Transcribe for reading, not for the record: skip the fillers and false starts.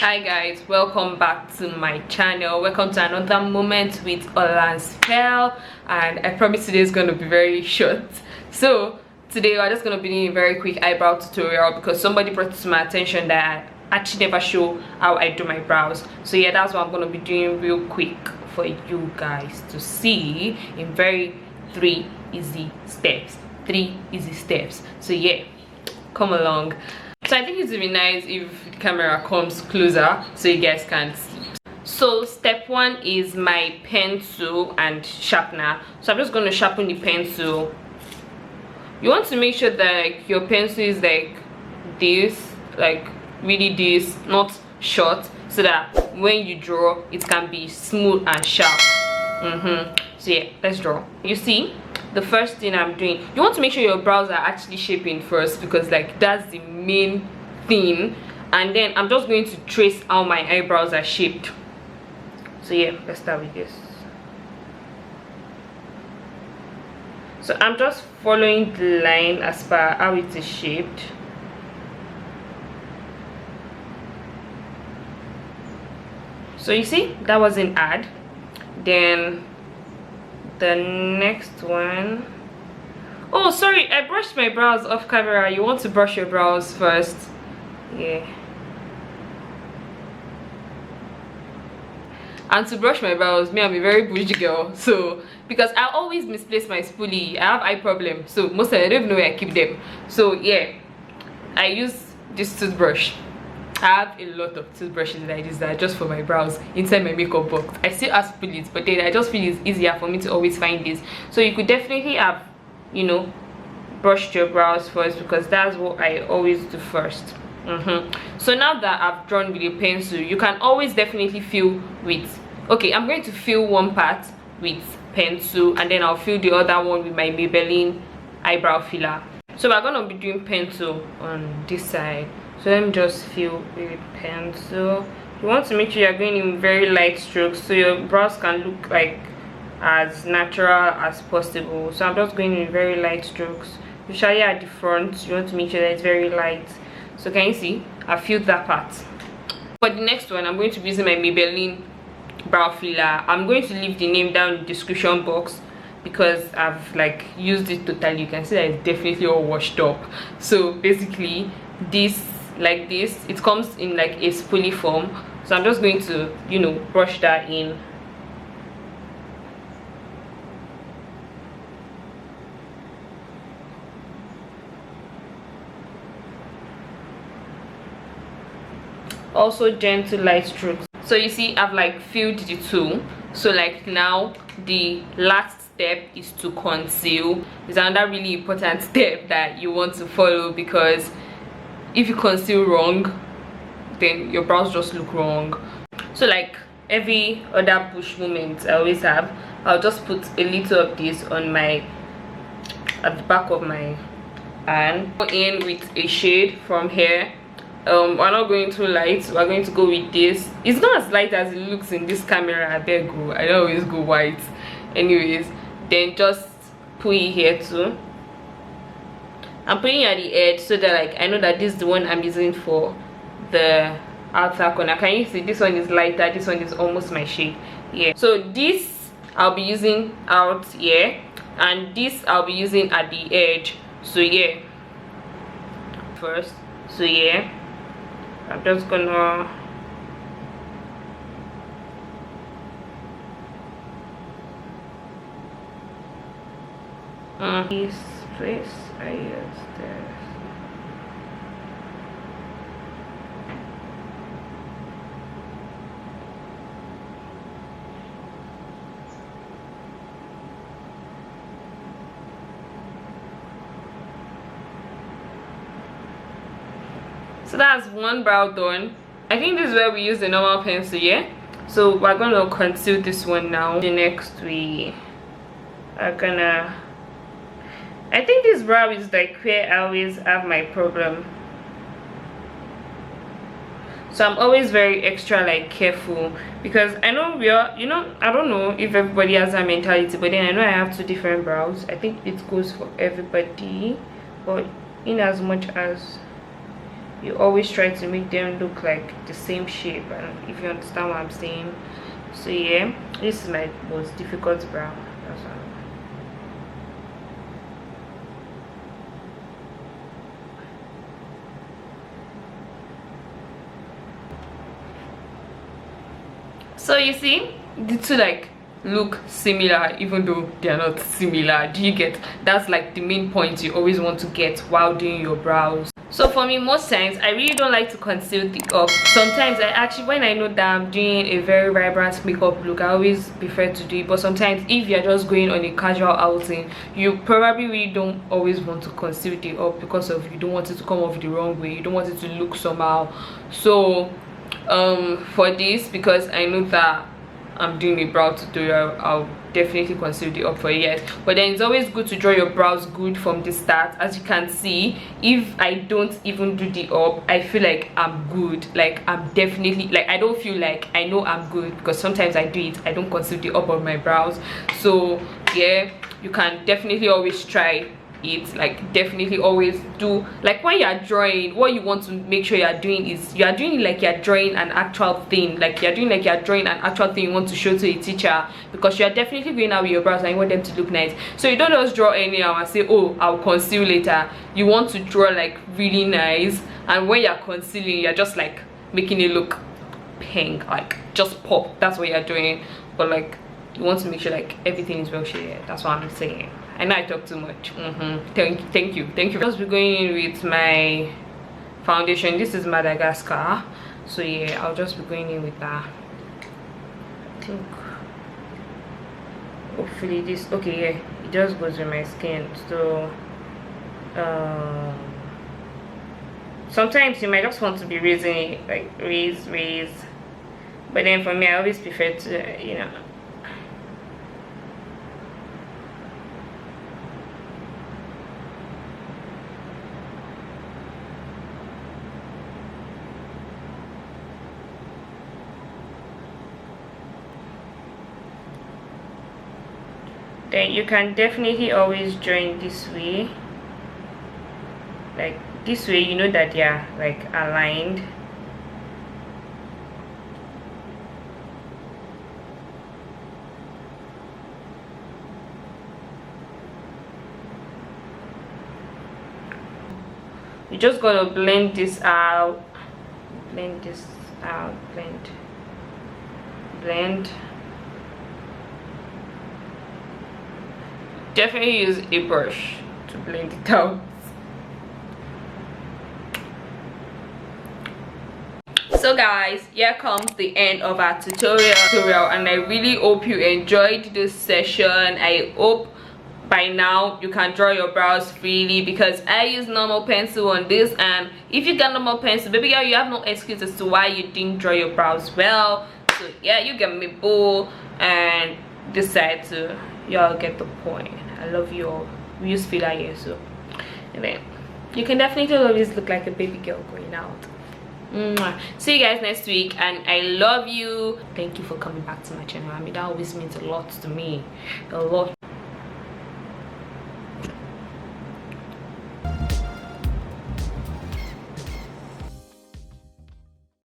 Hi guys, welcome back to my channel. Welcome to another moment with Olanspell, and I promise today is going to be very short. So today we're just going to be doing a very quick eyebrow tutorial because somebody brought it to my attention that I actually never show how I do my brows. So yeah, that's what I'm going to be doing real quick for you guys to see in three easy steps. So yeah, come along. So I think it's really nice if the camera comes closer so you guys can see. So step one is my pencil and sharpener. So I'm just going to sharpen the pencil. You want to make sure that like your pencil is like this, like really this, not short, so that when you draw it can be smooth and sharp. So yeah, let's draw. You see, the first thing I'm doing, you want to make sure your brows are actually shaping first, because like that's the main thing. And then I'm just going to trace how my eyebrows are shaped. So yeah, let's start with this. So I'm just following the line as per how it is shaped. So you see, that wasn't hard. Then the next one, oh sorry, I brushed my brows off camera. You want to brush your brows first. Yeah. And to brush my brows, me, I'm a very bougie girl, so because I always misplace my spoolie, I have eye problem, so most of them I don't even know where I keep them. So yeah, I use this toothbrush. I have a lot of toothbrushes like this that are just for my brows inside my makeup box. I still have spoolies, but then I just feel it's easier for me to always find this. So you could definitely have, you know, brushed your brows first, because that's what I always do first. So now that I've drawn with a pencil, you can always definitely fill with, okay, I'm going to fill one part with pencil and then I'll fill the other one with my Maybelline eyebrow filler. So we're going to be doing pencil on this side. So let me just fill with pencil. You want to make sure you're going in very light strokes so your brows can look like as natural as possible. So I'm just going in very light strokes. Usually at the front, you want to make sure that it's very light. So can you see? I filled that part. For the next one, I'm going to be using my Maybelline brow filler. I'm going to leave the name down in the description box because I've like used it totally. You can see that it's definitely all washed up. So basically, this, like this, it comes in like a spoolie form. So I'm just going to, you know, brush that in. Also gentle light strokes. So you see, I've like filled the two. So like now the last step is to conceal. It's another really important step that you want to follow, because if you conceal wrong, then your brows just look wrong. So like every other bush moment I always have, I'll just put a little of this on my, at the back of my hand. Go in with a shade from here. We're not going too light, we're going to go with this. It's not as light as it looks in this camera. I beg you, I don't always go white. Anyways, then just put it here too. I'm putting it at the edge so that like I know that this is the one I'm using for the outer corner. Can you see, this one is lighter, this one is almost my shade. Yeah, so this I'll be using out here and this I'll be using at the edge. So yeah, first, so yeah, I'm just gonna this place I use this. So that's one brow done. I think this is where we use the normal pencil, yeah? So we're gonna conceal this one now. The next we are gonna, I think this brow is like where I always have my problem. So I'm always very extra like careful, because I know we are, you know, I don't know if everybody has that mentality, but then I know I have two different brows. I think it goes for everybody, but in as much as you always try to make them look like the same shape, and if you understand what I'm saying. So yeah, this is my most difficult brow. That's why. So you see, the two like look similar even though they are not similar. Do you get? That's like the main point you always want to get while doing your brows. So for me, most times I really don't like to conceal the up. Sometimes I actually, when I know that I'm doing a very vibrant makeup look, I always prefer to do it. But sometimes if you're just going on a casual outing, you probably really don't always want to conceal the up because of you don't want it to come off the wrong way, you don't want it to look somehow. So for this, because I know that I'm doing a brow tutorial, I'll definitely conceal the up for years. But then it's always good to draw your brows good from the start. As you can see, if I don't even do the up, I feel like I'm good, like I'm definitely, like I don't feel like, I know I'm good, because sometimes I do it, I don't conceal the up of my brows. So yeah, you can definitely always try it. Like definitely always do, like when you're drawing, what you want to make sure you're doing is you're doing it like you're drawing an actual thing, like you're doing like you're drawing an actual thing you want to show to a teacher, because you're definitely going out with your brows and you want them to look nice. So you don't just draw anyhow and say, oh, I'll conceal later. You want to draw like really nice, and when you're concealing, you're just like making it look pink, like just pop. That's what you're doing. But like you want to make sure like everything is well shaded. That's what I'm saying. I know I talk too much. Thank you. I'll be going in with my foundation. This is Madagascar. So yeah, I'll just be going in with that. I think hopefully this, okay, yeah, it just goes with my skin. So sometimes you might just want to be raising it, like raise, but then for me, I always prefer to, you know, then you can definitely always join this way, like this way, you know that they are like aligned. You're just gonna blend this out, blend. Definitely use a brush to blend it out. So guys, here comes the end of our tutorial, and I really hope you enjoyed this session. I hope by now you can draw your brows freely, because I use normal pencil on this, and if you got normal pencil, baby girl, you have no excuse as to why you didn't draw your brows well. So yeah, you get me, boo, and this side too. Y'all get the point. I love you all. We use filler here, so and then you can definitely always look like a baby girl going out. See you guys next week, and I love you. Thank you for coming back to my channel. I mean, that always means a lot to me, a lot.